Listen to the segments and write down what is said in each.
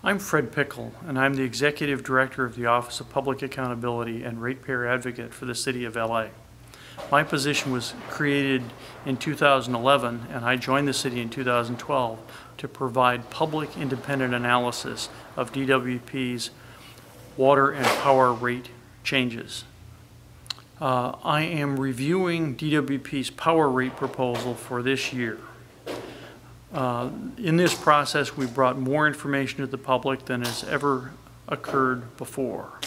I'm Fred Pickel, and I'm the Executive Director of the Office of Public Accountability and Ratepayer Advocate for the City of LA. My position was created in 2011, and I joined the city in 2012 to provide public independent analysis of DWP's water and power rate changes. I am reviewing DWP's power rate proposal for this year. In this process, we brought more information to the public than has ever occurred before.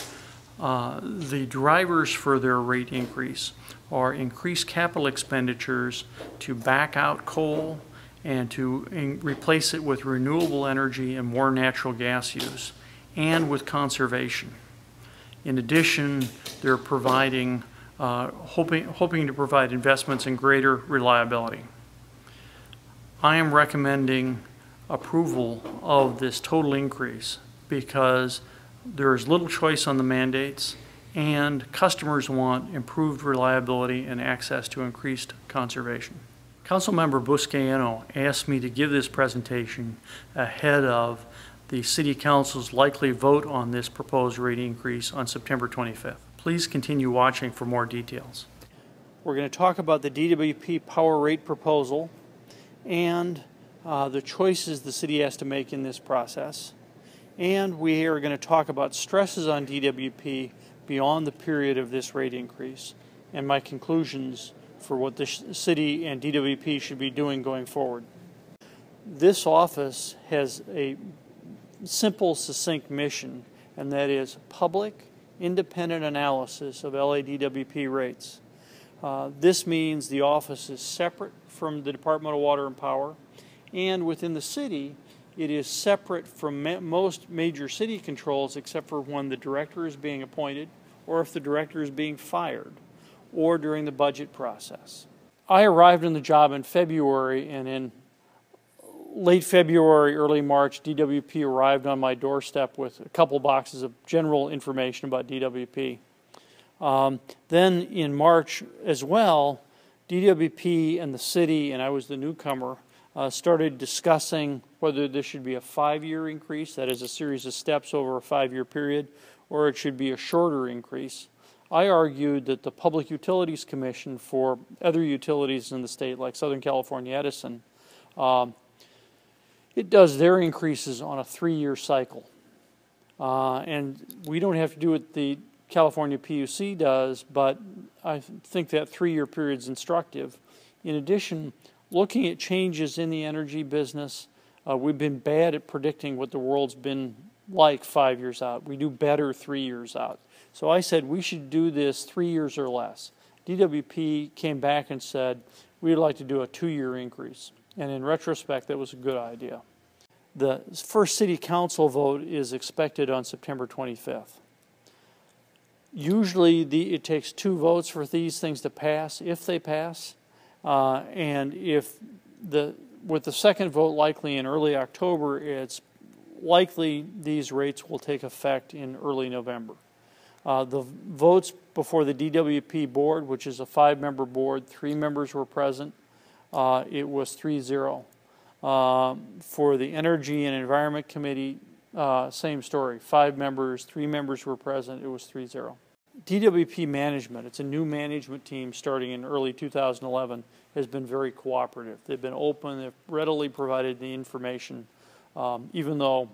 The drivers for their rate increase are increased capital expenditures to back out coal and to replace it with renewable energy and more natural gas use, and with conservation. In addition, they're providing, hoping to provide investments in greater reliability. I am recommending approval of this total increase because there is little choice on the mandates, and customers want improved reliability and access to increased conservation. Councilmember Buscaino asked me to give this presentation ahead of the City Council's likely vote on this proposed rate increase on September 25th. Please continue watching for more details. We're going to talk about the DWP power rate proposal and the choices the city has to make in this process. And we are going to talk about stresses on DWP beyond the period of this rate increase and my conclusions for what the city and DWP should be doing going forward. This office has a simple, succinct mission, and that is public, independent analysis of LA DWP rates. This means the office is separate from the Department of Water and Power, and within the city, it is separate from most major city controls except for when the director is being appointed, or if the director is being fired, or during the budget process. I arrived on the job in February, and in late February, early March, DWP arrived on my doorstep with a couple boxes of general information about DWP. Then in March as well, DWP and the city, and I was the newcomer, started discussing whether this should be a 5-year increase, that is a series of steps over a 5-year period, or it should be a shorter increase. I argued that the Public Utilities Commission for other utilities in the state, like Southern California Edison, it does their increases on a 3-year cycle. And we don't have to do what the California PUC does, but I think that 3-year period is instructive. In addition, looking at changes in the energy business, we've been bad at predicting what the world's been like 5 years out. We do better 3 years out. So I said we should do this 3 years or less. DWP came back and said we'd like to do a 2-year increase. And in retrospect, that was a good idea. The first city council vote is expected on September 25th. Usually it takes 2 votes for these things to pass, if they pass. And with the second vote likely in early October, it's likely these rates will take effect in early November. The votes before the DWP board, which is a 5-member board, 3 members were present. It was 3-0. For the Energy and Environment Committee, same story. 5 members, 3 members were present. It was 3-0. DWP management, it's a new management team starting in early 2011, has been very cooperative. They've been open, they've readily provided the information, even though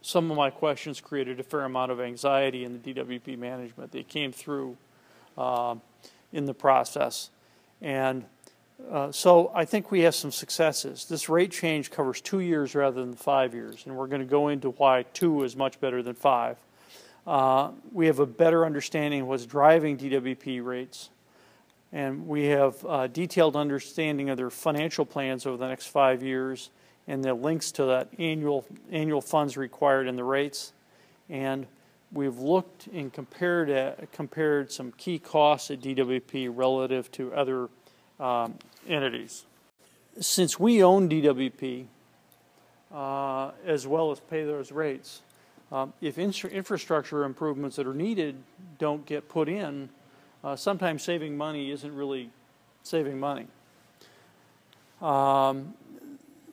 some of my questions created a fair amount of anxiety in the DWP management. They came through in the process. And so I think we have some successes. This rate change covers 2 years rather than 5 years, and we're going to go into why 2 is much better than 5. We have a better understanding of what's driving DWP rates, and we have a detailed understanding of their financial plans over the next 5 years and the links to that annual funds required in the rates. And we've looked and compared some key costs at DWP relative to other entities. Since we own DWP, as well as pay those rates, if infrastructure improvements that are needed don't get put in, sometimes saving money isn't really saving money.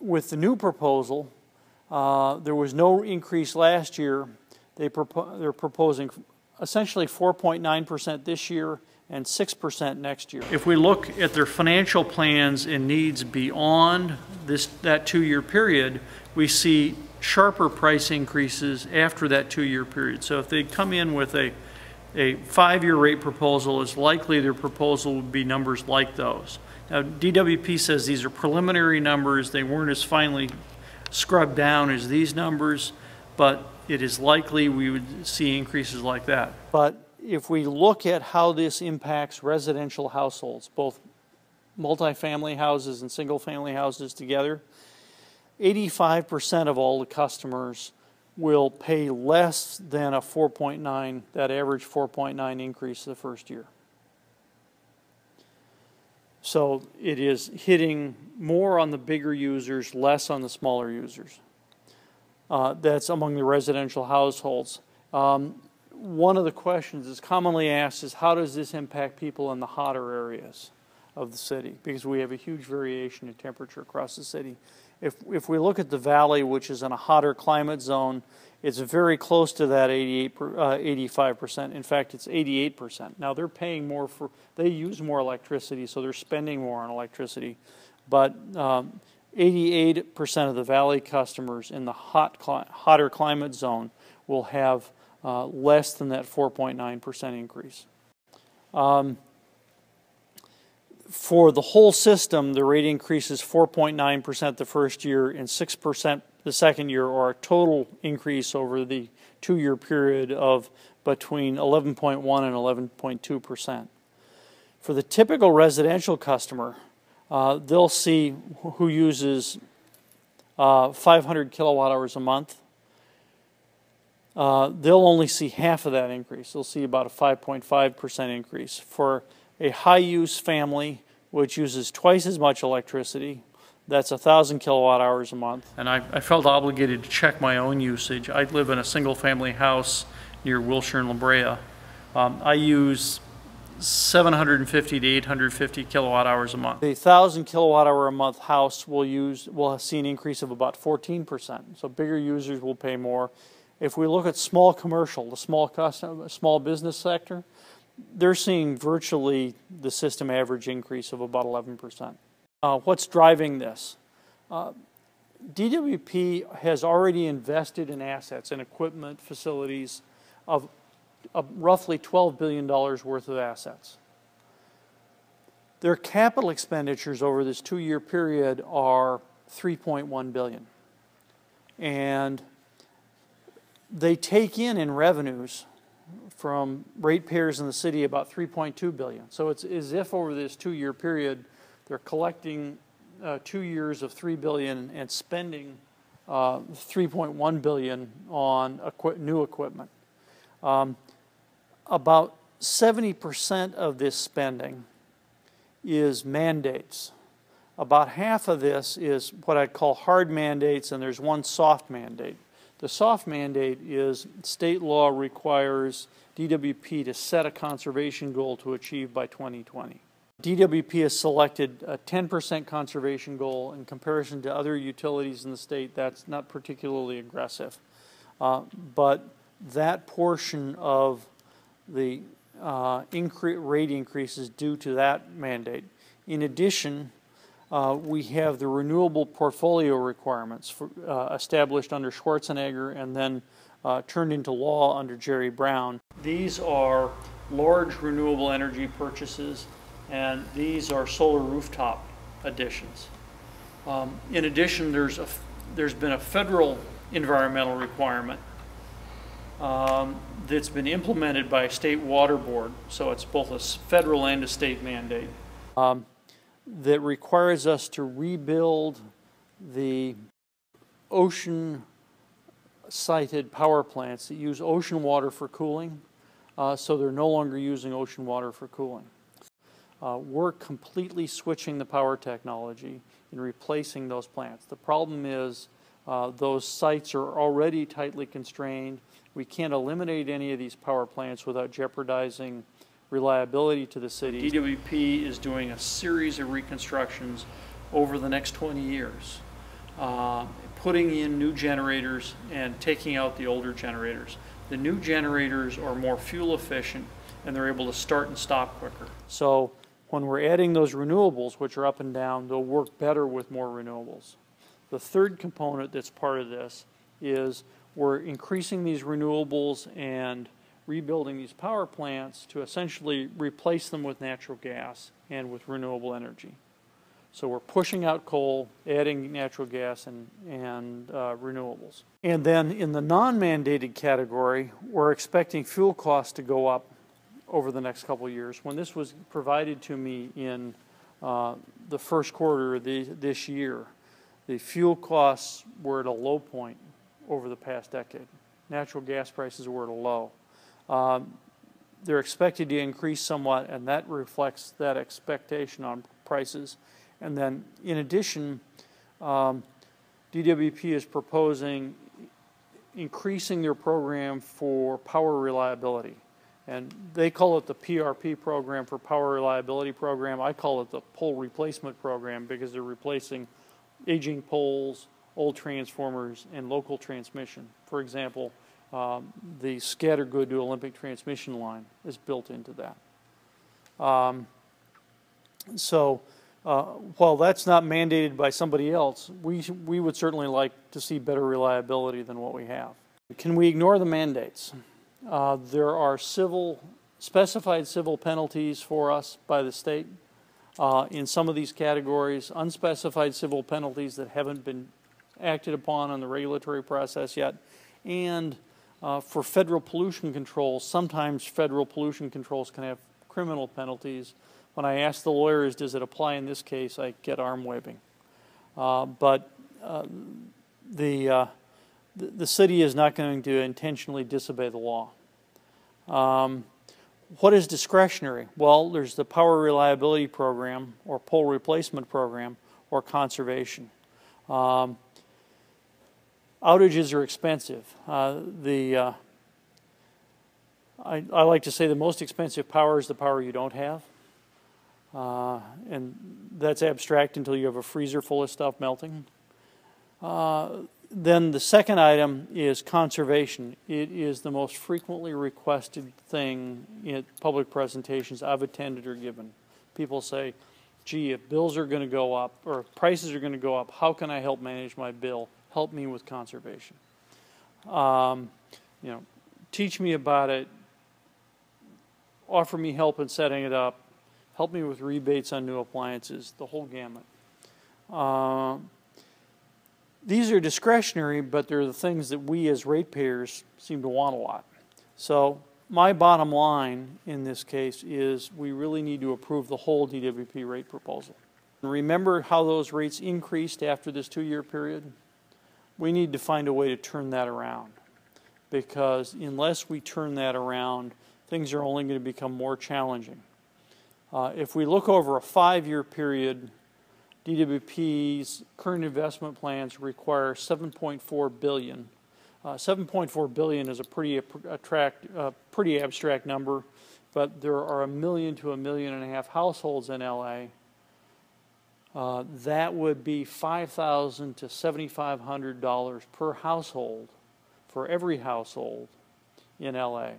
With the new proposal, There was no increase last year. They're proposing essentially 4.9% this year and 6% next year. If we look at their financial plans and needs beyond that 2-year period, we see sharper price increases after that 2-year period. So if they come in with a 5-year rate proposal, it's likely their proposal would be numbers like those. Now, DWP says these are preliminary numbers. They weren't as finely scrubbed down as these numbers, but it is likely we would see increases like that. But if we look at how this impacts residential households, both multifamily houses and single-family houses together, 85% of all the customers will pay less than a 4.9, that average 4.9 increase the first year. So it is hitting more on the bigger users, less on the smaller users. That's among the residential households. One of the questions that's commonly asked is, how does this impact people in the hotter areas of the city? Because we have a huge variation in temperature across the city. If we look at the valley, which is in a hotter climate zone, it's very close to that 85%. In fact, it's 88%. Now, they're paying more they use more electricity, so they're spending more on electricity. But 88% of the valley customers in the hotter climate zone will have less than that 4.9% increase. For the whole system, the rate increase is 4.9% the first year and 6% the second year, or a total increase over the 2-year period of between 11.1 and 11.2%. For the typical residential customer, they'll see who uses 500 kilowatt hours a month. They'll only see half of that increase. They'll see about a 5.5% increase. For a high-use family, which uses twice as much electricity, that's 1,000 kilowatt hours a month. And I felt obligated to check my own usage. I live in a single-family house near Wilshire and La Brea. I use 750 to 850 kilowatt hours a month. The 1,000 kilowatt hour a month house will see an increase of about 14%. So bigger users will pay more. If we look at small commercial, the small business sector, they're seeing virtually the system average increase of about 11%. What's driving this? DWP has already invested in assets and equipment, facilities of roughly $12 billion worth of assets. Their capital expenditures over this 2-year period are $3.1 billion. And they take in revenues from ratepayers in the city about $3.2 billion. So it's as if over this 2-year period they're collecting 2 years of $3 billion and spending $3.1 billion on new equipment. About 70% of this spending is mandates. About half of this is what I'd call hard mandates, and there's one soft mandate. The soft mandate is state law requires DWP to set a conservation goal to achieve by 2020. DWP has selected a 10% conservation goal. In comparison to other utilities in the state, that's not particularly aggressive. But that portion of the rate increases due to that mandate. In addition, we have the renewable portfolio requirements established under Schwarzenegger and then turned into law under Jerry Brown. These are large renewable energy purchases, and these are solar rooftop additions. In addition, there's been a federal environmental requirement that's been implemented by a state water board, so it's both a federal and a state mandate, that requires us to rebuild the ocean-sited power plants that use ocean water for cooling, so they're no longer using ocean water for cooling. We're completely switching the power technology and replacing those plants. The problem is those sites are already tightly constrained. We can't eliminate any of these power plants without jeopardizing reliability to the city. DWP is doing a series of reconstructions over the next 20 years. putting in new generators and taking out the older generators. The new generators are more fuel efficient and they're able to start and stop quicker. So when we're adding those renewables, which are up and down, they'll work better with more renewables. The third component that's part of this is we're increasing these renewables and rebuilding these power plants to essentially replace them with natural gas and with renewable energy. So we're pushing out coal, adding natural gas and renewables. And then in the non-mandated category, we're expecting fuel costs to go up over the next couple of years. When this was provided to me in the first quarter of this year, the fuel costs were at a low point over the past decade. Natural gas prices were at a low. They're expected to increase somewhat, and that reflects that expectation on prices. And then, in addition, DWP is proposing increasing their program for power reliability. And they call it the PRP program for Power Reliability Program. I call it the pole replacement program because they're replacing aging poles, old transformers, and local transmission. For example, the Scattergood to Olympic transmission line is built into that. While that's not mandated by somebody else, we would certainly like to see better reliability than what we have. Can we ignore the mandates? There are specified civil penalties for us by the state in some of these categories, unspecified civil penalties that haven't been acted upon in the regulatory process yet, and for federal pollution controls, sometimes federal pollution controls can have criminal penalties. When I ask the lawyers, does it apply in this case, I get arm waving. But the city is not going to intentionally disobey the law. What is discretionary? Well, there's the Power Reliability Program, or Pole Replacement Program, or conservation. Outages are expensive. I like to say the most expensive power is the power you don't have. And that's abstract until you have a freezer full of stuff melting. Then the second item is conservation. It is the most frequently requested thing in public presentations I've attended or given. People say, gee, if bills are going to go up or if prices are going to go up, how can I help manage my bill? Help me with conservation. Teach me about it. Offer me help in setting it up. Help me with rebates on new appliances, the whole gamut. These are discretionary, but they're the things that we as ratepayers seem to want a lot. So my bottom line in this case is we really need to approve the whole DWP rate proposal. Remember how those rates increased after this 2-year period? We need to find a way to turn that around, because unless we turn that around, things are only going to become more challenging. If we look over a 5-year period, DWP's current investment plans require $7.4 billion. $7.4 billion is a pretty abstract number, but there are 1 million to 1.5 million households in LA. That would be $5,000 to $7,500 per household for every household in LA.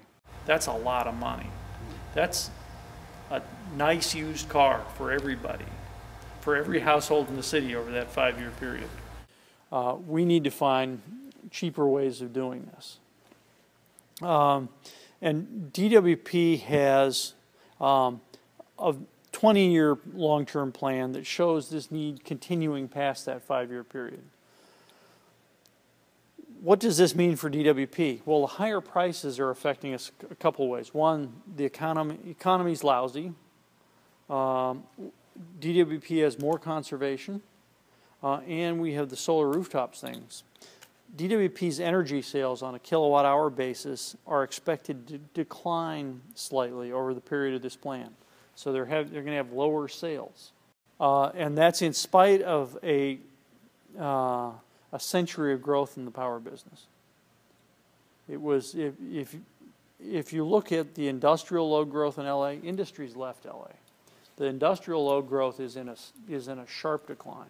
That's a lot of money. That's a nice used car for everybody, for every household in the city over that 5-year period. We need to find cheaper ways of doing this. And DWP has a 20-year long-term plan that shows this need continuing past that 5-year period. What does this mean for DWP? Well, the higher prices are affecting us a couple ways. One, the economy's lousy. DWP has more conservation, and we have the solar rooftops things. DWP's energy sales on a kilowatt-hour basis are expected to decline slightly over the period of this plan. So they're going to have lower sales. And that's in spite of a century of growth in the power business. It was, if you look at the industrial load growth in LA, industry's left LA. The industrial load growth is in a sharp decline,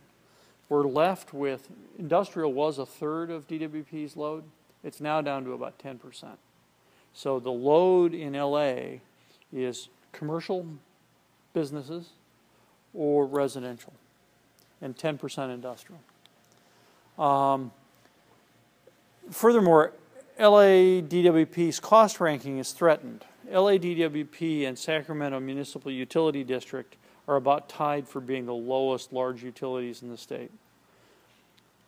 we're left with, industrial was a third of DWP's load. It's now down to about 10%. So the load in LA is commercial businesses or residential, and 10% industrial. Furthermore, LA DWP's cost ranking is threatened. LA DWP and Sacramento Municipal Utility District are about tied for being the lowest large utilities in the state.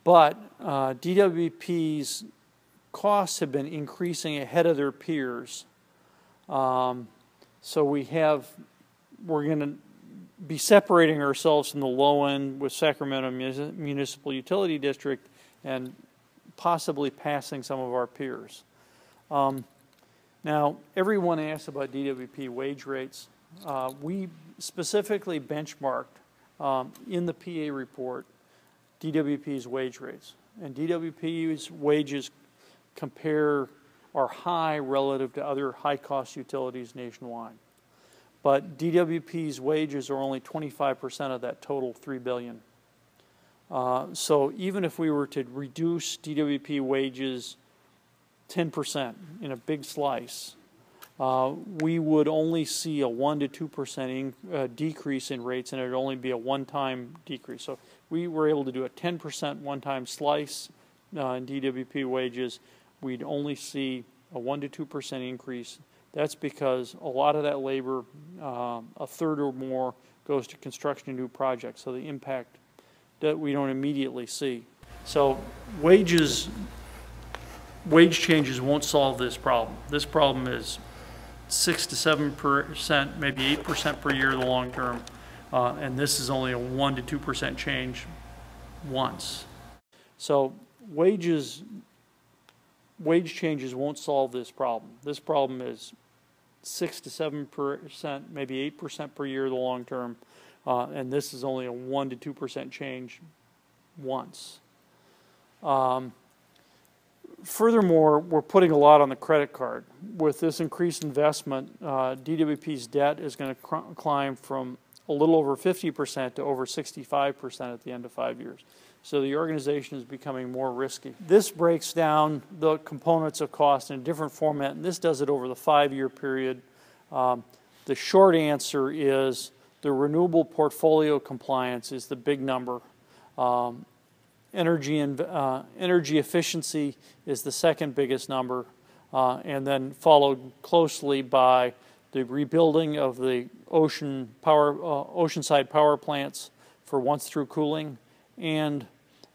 But DWP's costs have been increasing ahead of their peers. So we're going to be separating ourselves from the low end with Sacramento Municipal Utility District and possibly passing some of our peers. Now, everyone asks about DWP wage rates. We specifically benchmarked in the PA report DWP's wage rates. And DWP's wages are high relative to other high-cost utilities nationwide. But DWP's wages are only 25% of that total $3 billion. So even if we were to reduce DWP wages 10% in a big slice, we would only see a 1 to 2% decrease in rates, and it would only be a one-time decrease. So we were able to do a 10% one-time slice in DWP wages. We'd only see a 1 to 2% increase. That's because a lot of that labor, a third or more, goes to construction of new projects. So the impact that we don't immediately see. So wage changes won't solve this problem. This problem is 6 to 7%, maybe 8% per year in the long term, and this is only a 1 to 2% change once. So wage changes won't solve this problem. This problem is 6 to 7%, maybe 8% per year in the long term, and this is only a 1 to 2% change once. Furthermore, we're putting a lot on the credit card. With this increased investment, DWP's debt is going to climb from a little over 50% to over 65% at the end of 5 years. So the organization is becoming more risky. This breaks down the components of cost in a different format, and this does it over the 5-year period. The short answer is the renewable portfolio compliance is the big number. Energy efficiency is the second biggest number, and then followed closely by the rebuilding of the oceanside power plants for once-through cooling, and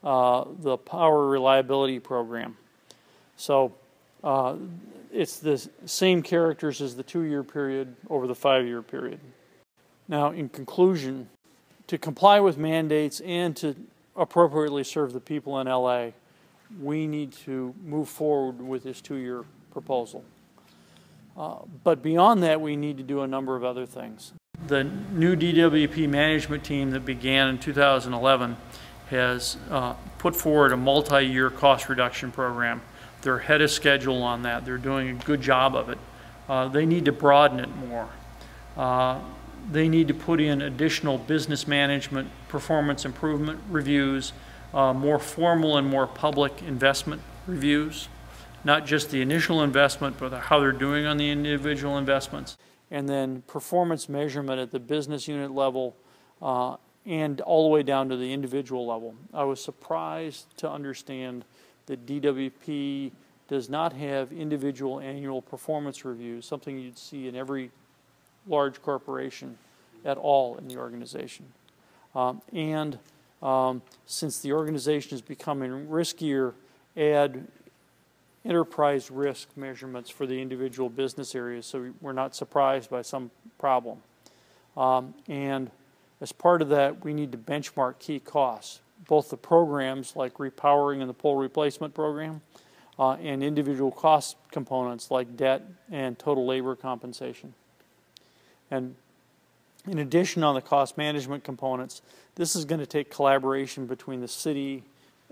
the power reliability program. So it's the same characters as the 2-year period over the 5-year period. Now, in conclusion, to comply with mandates and to appropriately serve the people in LA, we need to move forward with this 2-year proposal. But beyond that, we need to do a number of other things. The new DWP management team that began in 2011 has put forward a multi-year cost reduction program. They're ahead of schedule on that. They're doing a good job of it. They need to broaden it more. They need to put in additional business management, performance improvement reviews, more formal and more public investment reviews, not just the initial investment, but how they're doing on the individual investments, and then performance measurement at the business unit level and all the way down to the individual level. I was surprised to understand that DWP does not have individual annual performance reviews, something you'd see in every large corporation at all in the organization. Since the organization is becoming riskier, add enterprise risk measurements for the individual business areas so we're not surprised by some problem. And as part of that, we need to benchmark key costs, both the programs like repowering and the pole replacement program, and individual cost components like debt and total labor compensation. And in addition, on the cost management components, this is going to take collaboration between the city,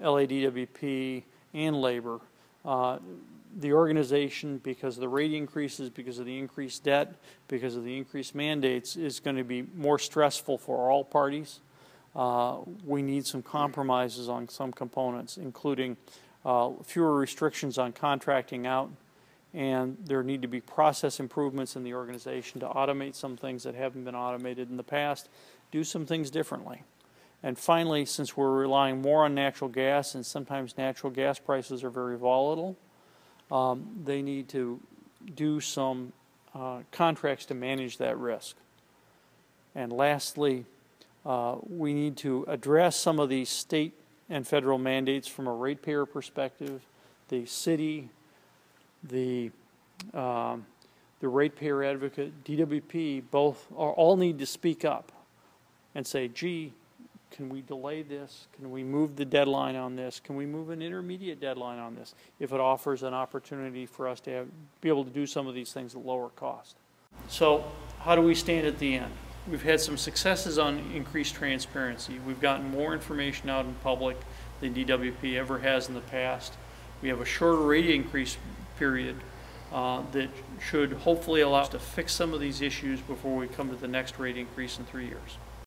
LADWP, and labor. The organization, because of the rate increases, because of the increased debt, because of the increased mandates, is going to be more stressful for all parties. We need some compromises on some components, including fewer restrictions on contracting out, and there need to be process improvements in the organization to automate some things that haven't been automated in the past, do some things differently. And finally, since we're relying more on natural gas, and sometimes natural gas prices are very volatile, they need to do some contracts to manage that risk. And lastly, we need to address some of these state and federal mandates from a ratepayer perspective. The city, the Ratepayer Advocate, DWP, all need to speak up and say, gee, can we delay this? Can we move the deadline on this? Can we move an intermediate deadline on this if it offers an opportunity for us to be able to do some of these things at lower cost? So how do we stand at the end? We've had some successes on increased transparency. We've gotten more information out in public than DWP ever has in the past. We have a shorter rate increase period that should hopefully allow us to fix some of these issues before we come to the next rate increase in 3 years.